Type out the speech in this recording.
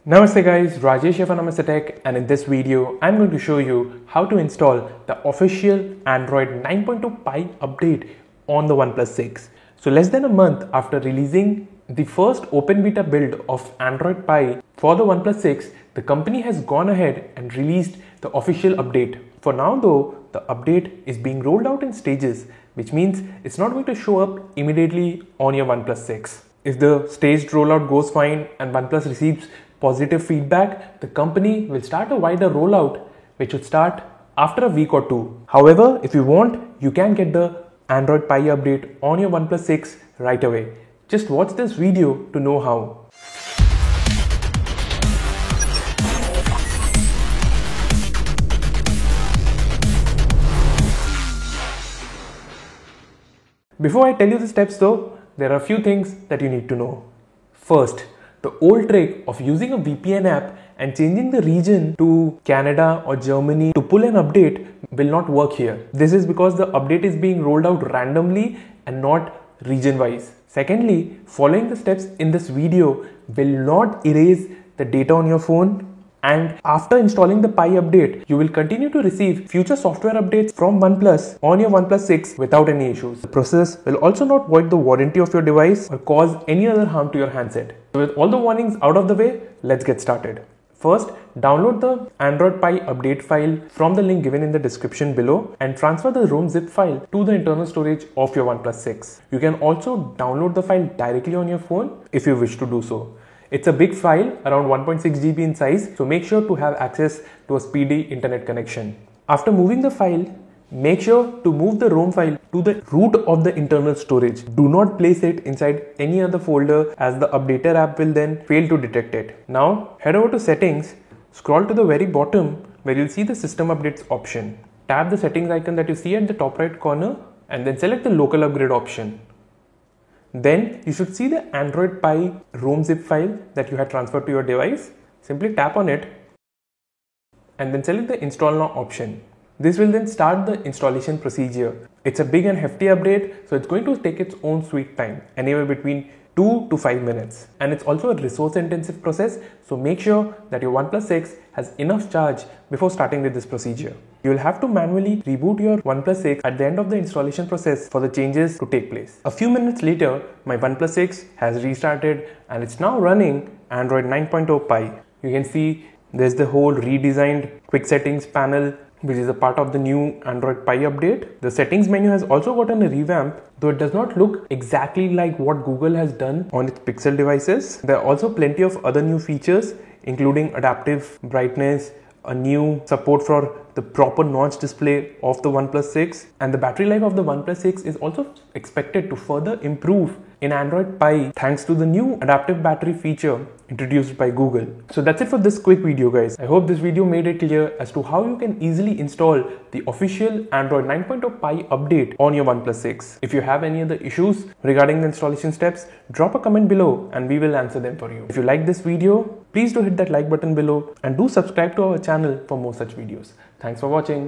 Namaste guys, Rajesh here from Namaste Tech, and in this video I'm going to show you how to install the official Android 9.2 Pie update on the OnePlus 6. So less than a month after releasing the first open beta build of Android Pie for the OnePlus 6, the company has gone ahead and released the official update. For now though, the update is being rolled out in stages, which means it's not going to show up immediately on your OnePlus 6. If the staged rollout goes fine and OnePlus receives positive feedback, the company will start a wider rollout, which would start after a week or two. However, if you want, you can get the Android Pie update on your OnePlus 6 right away. Just watch this video to know how. Before I tell you the steps though, there are a few things that you need to know. First, the old trick of using a VPN app and changing the region to Canada or Germany to pull an update will not work here. This is because the update is being rolled out randomly and not region wise. Secondly, following the steps in this video will not erase the data on your phone. And after installing the Pie update, you will continue to receive future software updates from OnePlus on your OnePlus 6 without any issues. The process will also not void the warranty of your device or cause any other harm to your handset. So with all the warnings out of the way, let's get started. First, download the Android Pie update file from the link given in the description below and transfer the ROM zip file to the internal storage of your OnePlus 6. You can also download the file directly on your phone if you wish to do so. It's a big file, around 1.6 GB in size, so make sure to have access to a speedy internet connection. After moving the file, make sure to move the ROM file to the root of the internal storage. Do not place it inside any other folder, as the updater app will then fail to detect it. Now head over to settings, scroll to the very bottom where you'll see the system updates option. Tap the settings icon that you see at the top right corner and then select the local upgrade option. Then you should see the Android Pie ROM zip file that you had transferred to your device. Simply tap on it and then select the install now option. This will then start the installation procedure. It's a big and hefty update, so it's going to take its own sweet time, anywhere between 2 to 5 minutes. And it's also a resource intensive process, so make sure that your OnePlus 6 has enough charge before starting with this procedure. You will have to manually reboot your OnePlus 6 at the end of the installation process for the changes to take place. A few minutes later, my OnePlus 6 has restarted and it's now running Android 9.0 Pie. You can see there's the whole redesigned quick settings panel, which is a part of the new Android Pie update. The settings menu has also gotten a revamp, though it does not look exactly like what Google has done on its Pixel devices. There are also plenty of other new features, including adaptive brightness, a new support for the proper notch display of the OnePlus 6, and the battery life of the OnePlus 6 is also expected to further improve in Android Pie thanks to the new adaptive battery feature introduced by Google. So that's it for this quick video guys. I hope this video made it clear as to how you can easily install the official Android 9.0 Pie update on your OnePlus 6. If you have any other issues regarding the installation steps, drop a comment below and we will answer them for you. If you like this video, please do hit that like button below and do subscribe to our channel for more such videos. Thanks for watching.